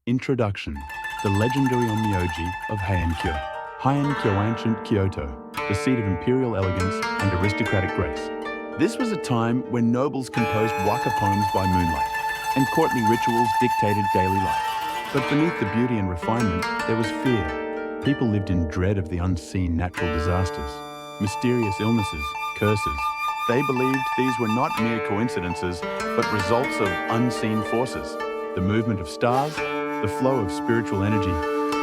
Introduction. The legendary Onmyoji of Heian ancient Kyoto, the seat of imperial elegance and aristocratic grace. This was a time when nobles composed waka poems by moonlight, and courtly rituals dictated daily life. But beneath the beauty and refinement, there was fear. People lived in dread of the unseen natural disasters, mysterious illnesses, curses. They believed these were not mere coincidences, but results of unseen forces. The movement of stars, the flow of spiritual energy,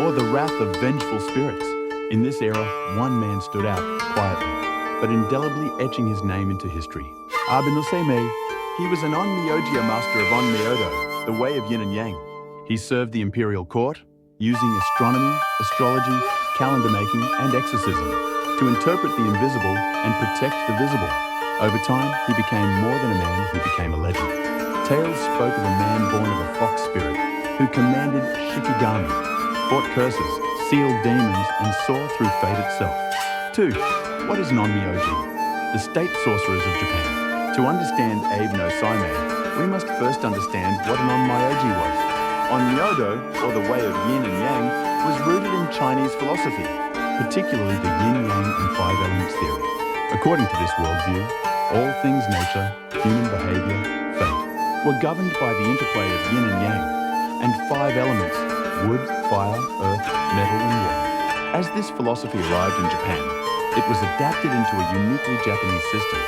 or the wrath of vengeful spirits. In this era, one man stood out quietly, but indelibly etching his name into history. Seimei. He was an Onmyoji master of Onmyodo, the way of yin and yang. He served the imperial court, using astronomy, astrology, calendar making, and exorcism to interpret the invisible and protect the visible. Over time, he became more than a man, he became a legend. Tales spoke of a man born of a fox spirit who commanded shikigami, fought curses, sealed demons, and saw through fate itself. 2. What is an Onmyoji? The state sorcerers of Japan. To understand Abe no Seimei, we must first understand what an Onmyoji was. Onmyodo, or the way of yin and yang, was rooted in Chinese philosophy, particularly the yin-yang and five elements theory. According to this worldview, all things nature, human behavior, fate, were governed by the interplay of yin and yang, and five elements: wood, fire, earth, metal, and water. As this philosophy arrived in Japan, it was adapted into a uniquely Japanese system.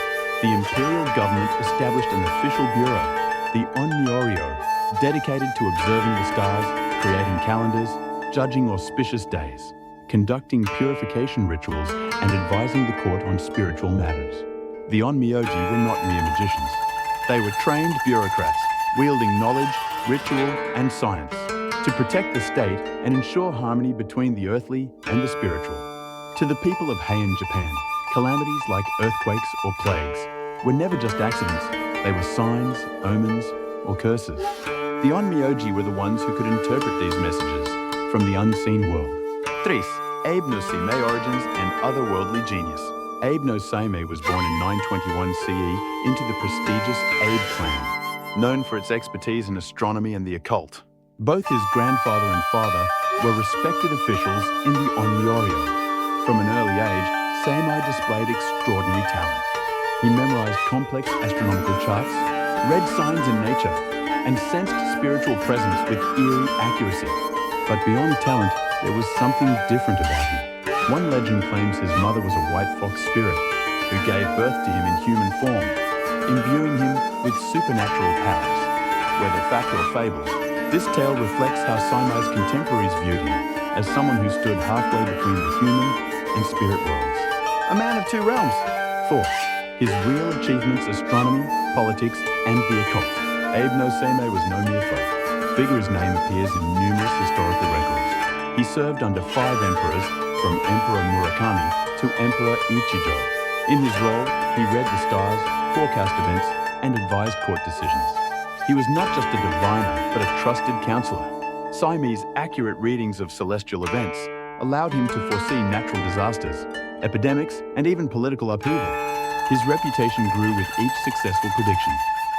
The imperial government established an official bureau, the Onmyoji, dedicated to observing the stars, creating calendars, judging auspicious days, conducting purification rituals, and advising the court on spiritual matters. The Onmyoji were not mere magicians. They were trained bureaucrats, wielding knowledge, ritual, and science to protect the state and ensure harmony between the earthly and the spiritual. To the people of Heian Japan, calamities like earthquakes or plagues were never just accidents. They were signs, omens, or curses. The Onmyoji were the ones who could interpret these messages from the unseen world. 3. Abe no Seimei origins and otherworldly genius. Abe no Seimei was born in 921 CE into the prestigious Abe clan, known for its expertise in astronomy and the occult. Both his grandfather and father were respected officials in the Onmyoji. From an early age, Seimei displayed extraordinary talent. He memorized complex astronomical charts, read signs in nature, and sensed spiritual presence with eerie accuracy. But beyond talent, there was something different about him. One legend claims his mother was a white fox spirit who gave birth to him in human form, imbuing him with supernatural powers. Whether fact or fable, this tale reflects how Seimei's contemporaries viewed him as someone who stood halfway between the human and spirit worlds. A man of two realms. 4. His real achievements: astronomy, politics, and the occult. Abe no Seimei was no mere folk. Figure's name appears in numerous historical records. He served under 5 emperors, from Emperor Murakami to Emperor Ichijo. In his role, he read the stars, forecast events, and advised court decisions. He was not just a diviner, but a trusted counselor. Seimei's accurate readings of celestial events allowed him to foresee natural disasters, epidemics, and even political upheaval. His reputation grew with each successful prediction.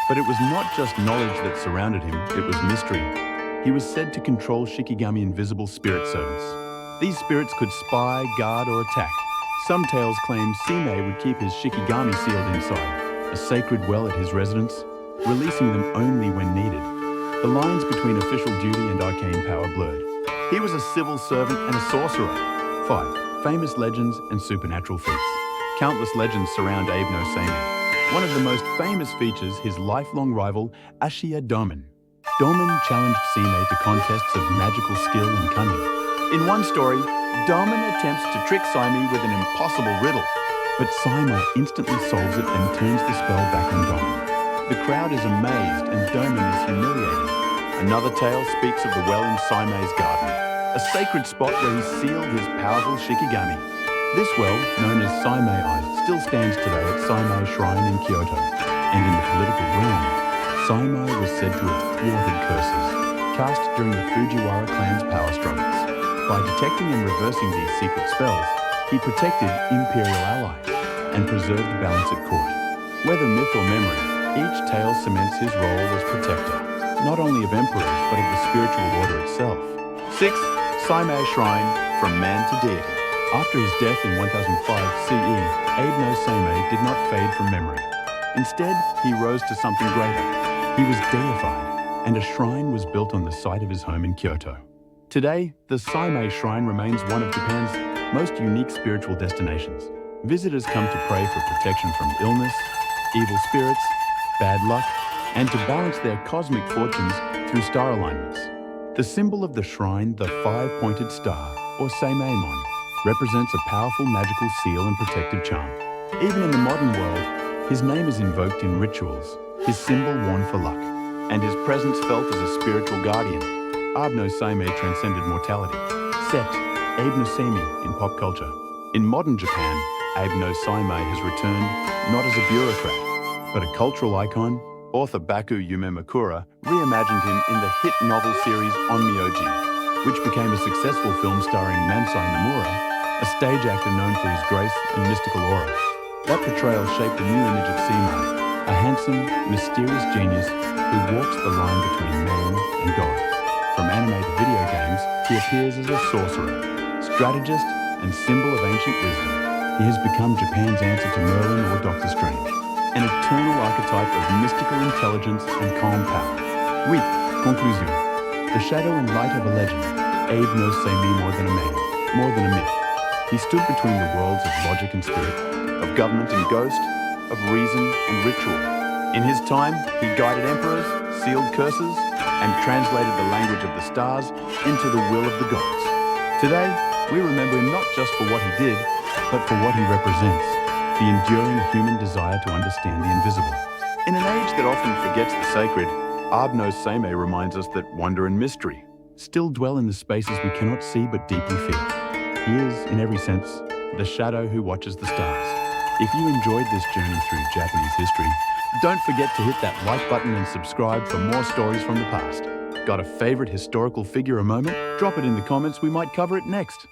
But it was not just knowledge that surrounded him, it was mystery. He was said to control shikigami, invisible spirit servants. These spirits could spy, guard, or attack. Some tales claim Seimei would keep his shikigami sealed inside, a sacred well at his residence, releasing them only when needed. The lines between official duty and arcane power blurred. He was a civil servant and a sorcerer. 5. Famous legends and supernatural feats. Countless legends surround Abe no Seimei. One of the most famous features, his lifelong rival, Ashiya Doman. Doman challenged Seimei to contests of magical skill and cunning. In one story, Doman attempts to trick Seimei with an impossible riddle, but Seimei instantly solves it and turns the spell back on Doman. The crowd is amazed and Doman is humiliated. Another tale speaks of the well in Seimei's garden, a sacred spot where he sealed his powerful shikigami. This well, known as Seimei Eye, still stands today at Seimei Shrine in Kyoto. And in the political realm, Seimei was said to have thwarted curses cast during the Fujiwara clan's power struggles. By detecting and reversing these secret spells, he protected imperial allies and preserved balance at court. Whether myth or memory, each tale cements his role as protector. not only of emperors, but of the spiritual order itself. 6. Seimei Shrine, from man to deity. After his death in 1005 CE, Abe no Seimei did not fade from memory. Instead, he rose to something greater. He was deified, and a shrine was built on the site of his home in Kyoto. Today, the Seimei Shrine remains one of Japan's most unique spiritual destinations. Visitors come to pray for protection from illness, evil spirits, bad luck, and to balance their cosmic fortunes through star alignments. The symbol of the shrine, the five-pointed star, or Seimei-mon, represents a powerful magical seal and protective charm. Even in the modern world, his name is invoked in rituals, his symbol worn for luck, and his presence felt as a spiritual guardian. Abe no Seimei transcended mortality. Set, Abe no Seimei in pop culture. In modern Japan, Abe no Seimei has returned not as a bureaucrat, but a cultural icon. Author Baku Yumemakura reimagined him in the hit novel series Onmyoji, which became a successful film starring Mansai Nomura, a stage actor known for his grace and mystical aura. That portrayal shaped a new image of Seimei, a handsome, mysterious genius who walks the line between man and God. From animated video games, he appears as a sorcerer, strategist, and symbol of ancient wisdom. He has become Japan's answer to Merlin or Doctor Strange, an eternal archetype of mystical intelligence and calm power. Oui, conclusion. The shadow and light of a legend, Abe no Seimei more than a man, more than a myth. He stood between the worlds of logic and spirit, of government and ghost, of reason and ritual. In his time, he guided emperors, sealed curses, and translated the language of the stars into the will of the gods. Today, we remember him not just for what he did, but for what he represents, the enduring human desire to understand the invisible. In an age that often forgets the sacred, Abe no Seimei reminds us that wonder and mystery still dwell in the spaces we cannot see but deeply feel. He is, in every sense, the shadow who watches the stars. If you enjoyed this journey through Japanese history, don't forget to hit that like button and subscribe for more stories from the past. Got a favorite historical figure or moment? Drop it in the comments, we might cover it next.